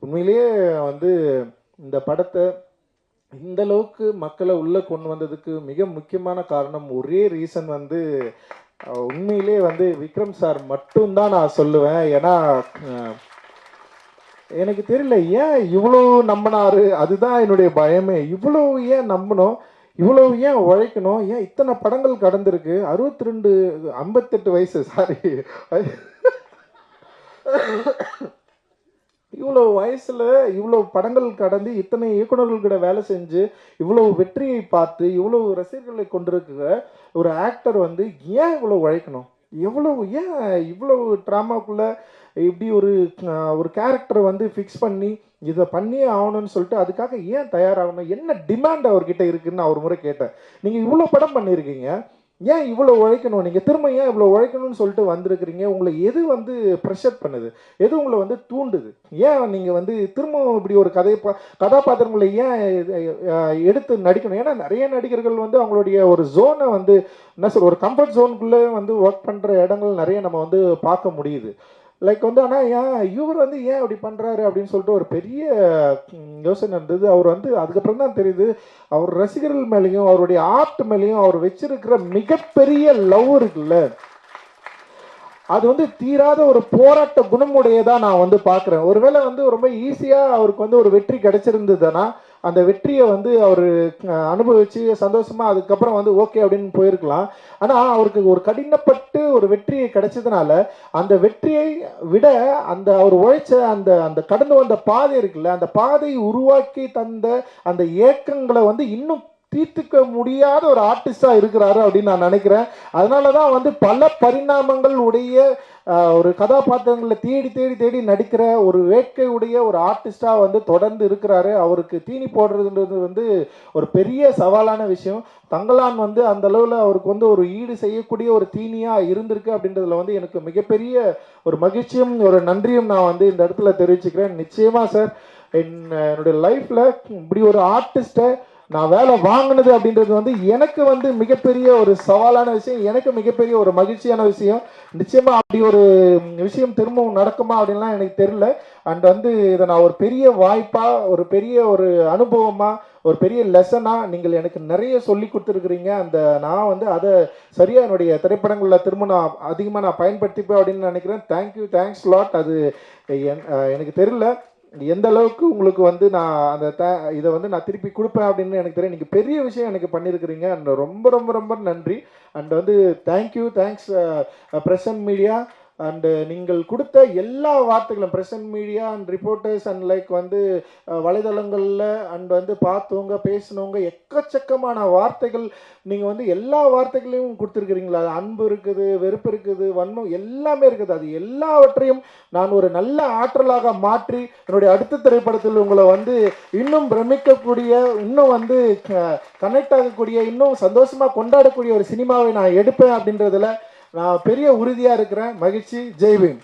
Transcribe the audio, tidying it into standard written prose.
உண்மையிலேயே வந்து இந்த படத்தை இந்த அளவுக்கு மக்களை உள்ளே கொண்டு வந்ததுக்கு மிக முக்கியமான காரணம், ஒரே ரீசன் வந்து உண்மையிலே வந்து விக்ரம் சார் மட்டும்தான் நான் சொல்லுவேன். ஏன்னா எனக்கு தெரியல ஏன் இவ்வளோ நம்பினாரு, அதுதான் என்னுடைய பயமே. இவ்வளோ ஏன் நம்பணும், இவ்வளவு ஏன் உழைக்கணும், ஏன் இத்தனை படங்கள் கடந்திருக்கு, 62 58 வயசு சாரி இவ்வளோ வயசுல இவ்வளோ படங்கள் கடந்து இத்தனை இயக்குநர்கள்கிட்ட வேலை செஞ்சு இவ்வளவு வெற்றியை பார்த்து இவ்வளவு ரசிகர்களை கொண்டிருக்கிற ஒரு ஆக்டர் வந்து ஏன் இவ்வளோ உழைக்கணும், எவ்வளவு ஏன் இவ்வளவு ட்ராமாக்குள்ள இப்படி ஒரு கேரக்டரை வந்து ஃபிக்ஸ் பண்ணி இதை பண்ணியே ஆகணும்னு சொல்லிட்டு அதுக்காக ஏன் தயாராகணும், என்ன டிமாண்ட் அவர்கிட்ட இருக்குன்னு நான் ஒரு முறை கேட்டேன். நீங்கள் இவ்வளோ படம் பண்ணியிருக்கீங்க, ஏன் இவ்வளோ உழைக்கணும், நீங்கள் திரும்ப ஏன் இவ்வளோ உழைக்கணும்னு சொல்லிட்டு வந்திருக்கிறீங்க, உங்களை எது வந்து ப்ரெஷர் பண்ணுது, எது உங்களை வந்து தூண்டுது, ஏன் நீங்கள் வந்து திரும்ப இப்படி ஒரு கதாபாத்திரங்களை ஏன் எடுத்து நடிக்கணும். ஏன்னா நிறைய நடிகர்கள் வந்து அவங்களுடைய ஒரு ஜோனை வந்து என்ன சொல்ற ஒரு கம்ஃபர்ட் ஜோனுக்குள்ளே வந்து ஒர்க் பண்ணுற இடங்கள் நிறைய நம்ம வந்து பார்க்க முடியுது. லைக் வந்து ஆனால் ஏன் இவர் வந்து ஏன் அப்படி பண்ணுறாரு அப்படின்னு சொல்லிட்டு ஒரு பெரிய யோசனை இருந்தது. அவர் வந்து அதுக்கப்புறம் தான் தெரியுது, அவர் ரசிகர்கள் மேலேயும் அவருடைய ஆர்ட் மேலேயும் அவர் வச்சிருக்கிற மிகப்பெரிய லவ் இருக்குல்ல, அது வந்து தீராத ஒரு போராட்ட குணமுடையதான் நான் வந்து பார்க்குறேன். ஒருவேளை வந்து ரொம்ப ஈஸியாக அவருக்கு வந்து ஒரு வெற்றி கிடைச்சிருந்ததுன்னா அந்த வெற்றியை வந்து அவர் அனுபவிச்சு சந்தோஷமாக அதுக்கப்புறம் வந்து ஓகே அப்படின்னு போயிருக்கலாம். ஆனால் அவருக்கு ஒரு கடினப்பட்டு ஒரு வெற்றி கிடைச்சதுனால அந்த வெற்றியை விட அந்த அவர் உழைச்ச அந்த அந்த கடந்து வந்த பாதை இருக்குல்ல, அந்த பாதையை உருவாக்கி தந்த அந்த ஏக்கங்களை வந்து இன்னும் தீர்த்துக்க முடியாத ஒரு ஆர்டிஸ்டா இருக்கிறாரு அப்படின்னு நான் நினைக்கிறேன். அதனாலதான் வந்து பல பரிணாமங்கள் உடைய ஒரு கதாபாத்திரங்களை தேடி தேடி தேடி நடிக்கிற ஒரு வேட்கை உடைய ஒரு ஆர்டிஸ்டா வந்து தொடர்ந்து இருக்கிறாரு. அவருக்கு தீனி போடுறதுன்றது வந்து ஒரு பெரிய சவாலான விஷயம். தங்கலான் வந்து அந்த அளவில் அவருக்கு வந்து ஒரு ஈடு செய்யக்கூடிய ஒரு தீனியா இருந்திருக்கு அப்படின்றதுல வந்து எனக்கு மிகப்பெரிய ஒரு மகிழ்ச்சியும் ஒரு நன்றியும் நான் வந்து இந்த இடத்துல தெரிவிச்சுக்கிறேன். நிச்சயமா சார், என்னுடைய லைஃப்ல இப்படி ஒரு ஆர்டிஸ்டை நான் வேலை வாங்கினது அப்படின்றது வந்து எனக்கு வந்து மிகப்பெரிய ஒரு சவாலான விஷயம், எனக்கு மிகப்பெரிய ஒரு மகிழ்ச்சியான விஷயம். நிச்சயமா அப்படி ஒரு விஷயம் திரும்பவும் நடக்குமா அப்படின்லாம் எனக்கு தெரியல. அண்ட் வந்து இதை நான் ஒரு பெரிய வாய்ப்பா, ஒரு பெரிய ஒரு அனுபவமா, ஒரு பெரிய லெசனா நீங்கள் எனக்கு நிறைய சொல்லி கொடுத்துருக்குறீங்க. அந்த நான் வந்து அதை சரியா என்னுடைய திரைப்படங்களில் திரும்ப நான் அதிகமாக பயன்படுத்திப்பேன் அப்படின்னு நினைக்கிறேன். Thank you, thanks lot. அது எனக்கு தெரியல எந்த அளவுக்கு உங்களுக்கு வந்து நான் அந்த இதை வந்து நான் திருப்பி கொடுப்பேன் அப்படின்னு எனக்கு தெரியும். நீங்கள் பெரிய விஷயம் எனக்கு பண்ணியிருக்கிறீங்க. அண்ட் ரொம்ப ரொம்ப ரொம்ப நன்றி. அண்ட் வந்து thank you, thanks present media. And நீங்கள் கொடுத்த எல்லா வார்த்தைகளும் present media and reporters and like வந்து வலைதளங்களில் அண்ட் வந்து பார்த்தவங்க பேசினவங்க எக்கச்சக்கமான வார்த்தைகள் நீங்கள் வந்து எல்லா வார்த்தைகளையும் கொடுத்துருக்குறீங்களா. அது அன்பு இருக்குது, வெறுப்பு இருக்குது, வன்மம் எல்லாமே இருக்குது. அது எல்லாவற்றையும் நான் ஒரு நல்ல ஆற்றலாக மாற்றி என்னுடைய அடுத்த திரைப்படத்தில் உங்களை வந்து இன்னும் பிரமிக்கக்கூடிய, இன்னும் வந்து கனெக்ட் ஆகக்கூடிய, இன்னும் சந்தோஷமாக கொண்டாடக்கூடிய ஒரு சினிமாவை நான் எடுப்பேன் அப்படின்றதுல நான் பெரிய உறுதியாக இருக்கிறேன். மகிழ்ச்சி. ஜெய் பீம்.